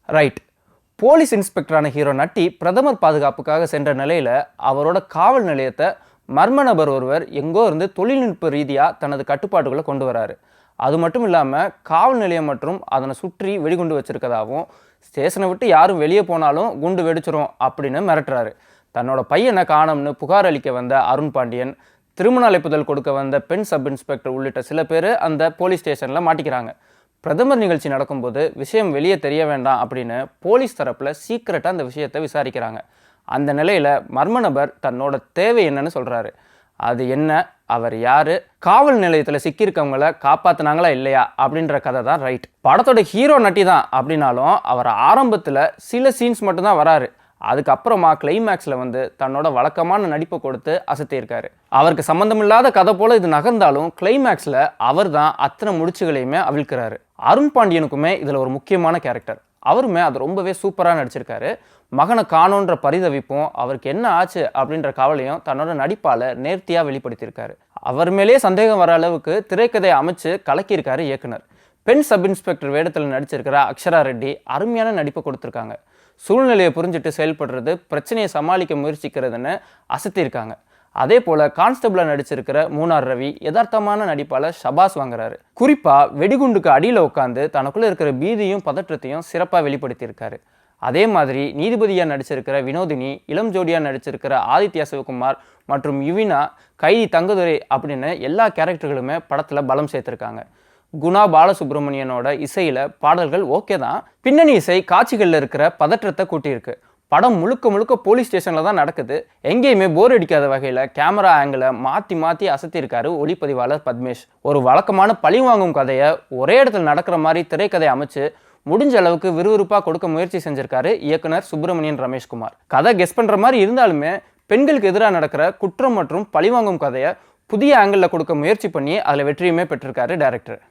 Right. Police இன்ஸ்பெக்டரான hero நட்டி பிரதமர் பாதுகாப்புக்காக சென்ற நிலையில் அவரோட காவல் நிலையத்தை மர்ம நபர் ஒருவர் எங்கோ இருந்து தொழில்நுட்ப ரீதியாக தனது கட்டுப்பாட்டுக்குள்ளே கொண்டு வராரு. அது மட்டும் இல்லாமல் காவல் நிலையம் மற்றும் அதனை சுற்றி வெடிகுண்டு வச்சிருக்கதாகவும், ஸ்டேஷனை விட்டு யாரும் வெளியே போனாலும் குண்டு வெடிச்சிரும் அப்படின்னு மிரட்டுறாரு. தன்னோட பையனை காணோம்னு புகார் அளிக்க வந்த அருண் பாண்டியன், திருமண அழைப்புதல் கொடுக்க வந்த பெண் சப் இன்ஸ்பெக்டர் உள்ளிட்ட சில பேர் அந்த போலீஸ் ஸ்டேஷனில் மாட்டிக்கிறாங்க. பிரதமர் நிகழ்ச்சி நடக்கும்போது விஷயம் வெளியே தெரிய வேண்டாம் அப்படின்னு போலீஸ் தரப்பில் சீக்கிரட்டாக அந்த விஷயத்தை விசாரிக்கிறாங்க. அந்த நிலையில் மர்ம நபர் தன்னோட தேவை என்னன்னு சொல்கிறாரு. அது என்ன, அவர் யார், காவல் நிலையத்தில் சிக்கியிருக்கவங்கள காப்பாற்றினாங்களா இல்லையா அப்படின்ற கதை தான் ரைட். படத்தோட ஹீரோ நட்டி தான் அப்படின்னாலும் அவர் ஆரம்பத்தில் சில சீன்ஸ் மட்டும்தான் வராரு. அதுக்கப்புறமா கிளைமேக்ஸில் வந்து தன்னோட வழக்கமான நடிப்பை கொடுத்து அசத்தியிருக்காரு. அவருக்கு சம்மந்தமில்லாத கதை போல் இது நகர்ந்தாலும் கிளைமேக்ஸில் அவர் தான் அத்தனை முடிச்சுகளையுமே அவிழ்க்கிறாரு. அருண் பாண்டியனுக்குமே இதில் ஒரு முக்கியமான கேரக்டர். அவருமே அது ரொம்பவே சூப்பராக நடிச்சிருக்காரு. மகனை காணோன்ற பரிதவிப்பும் அவருக்கு என்ன ஆச்சு அப்படின்ற கவலையும் தன்னோட நடிப்பால் நேர்த்தியாக வெளிப்படுத்தியிருக்காரு. அவர் மேலே சந்தேகம் வர அளவுக்கு திரைக்கதையை அமைச்சு கலக்கியிருக்காரு இயக்குனர். பெண் சப் இன்ஸ்பெக்டர் வேடத்தில் நடிச்சிருக்கிற அக்ஷரா ரெட்டி அருமையான நடிப்பை கொடுத்துருக்காங்க. சூழ்நிலையை புரிஞ்சுட்டு செயல்படுறது, பிரச்சனையை சமாளிக்க முயற்சிக்கிறதுன்னு அசத்தியிருக்காங்க. அதே போல் கான்ஸ்டபிளாக நடிச்சிருக்கிற மூனார் ரவி யதார்த்தமான நடிப்பால் ஷபாஸ் வாங்குறாரு. குறிப்பாக வெடிகுண்டுக்கு அடியில் உட்காந்து தனக்குள்ளே இருக்கிற பீதியும் பதற்றத்தையும் சிறப்பாக வெளிப்படுத்தியிருக்காரு. அதே மாதிரி நீதிபதியாக நடிச்சிருக்கிற வினோதினி, இளம் ஜோடியாக நடிச்சிருக்கிற ஆதித்யா சிவகுமார் மற்றும் யுவினா, கைதி தங்கதுரை அப்படின்னு எல்லா கேரக்டர்களுமே படத்தில் பலம் சேர்த்துருக்காங்க. குணா பாலசுப்ரமணியனோட இசையில் பாடல்கள் ஓகே தான். பின்னணி இசை காட்சிகளில் இருக்கிற பதற்றத்தை கூட்டியிருக்கு. படம் முழுக்க முழுக்க போலீஸ் ஸ்டேஷனில் தான் நடக்குது. எங்கேயுமே போர் அடிக்காத வகையில் கேமரா ஆங்கிளை மாற்றி மாற்றி அசத்தியிருக்காரு ஒளிப்பதிவாளர் பத்மேஷ். ஒரு வழக்கமான பழி வாங்கும் கதையை ஒரே இடத்துல நடக்கிற மாதிரி திரைக்கதை அமைச்சு முடிஞ்ச அளவுக்கு விறுவிறுப்பாக கொடுக்க முயற்சி செஞ்சிருக்காரு இயக்குனர் சுப்பிரமணியன் ரமேஷ்குமார். கதை கெஸ் பண்ணுற மாதிரி இருந்தாலுமே பெண்களுக்கு எதிராக நடக்கிற குற்றம் மற்றும் பழிவாங்கும் கதையை புதிய ஆங்கிளில் கொடுக்க முயற்சி பண்ணி அதில் வெற்றியுமே பெற்றிருக்காரு டைரக்டர்.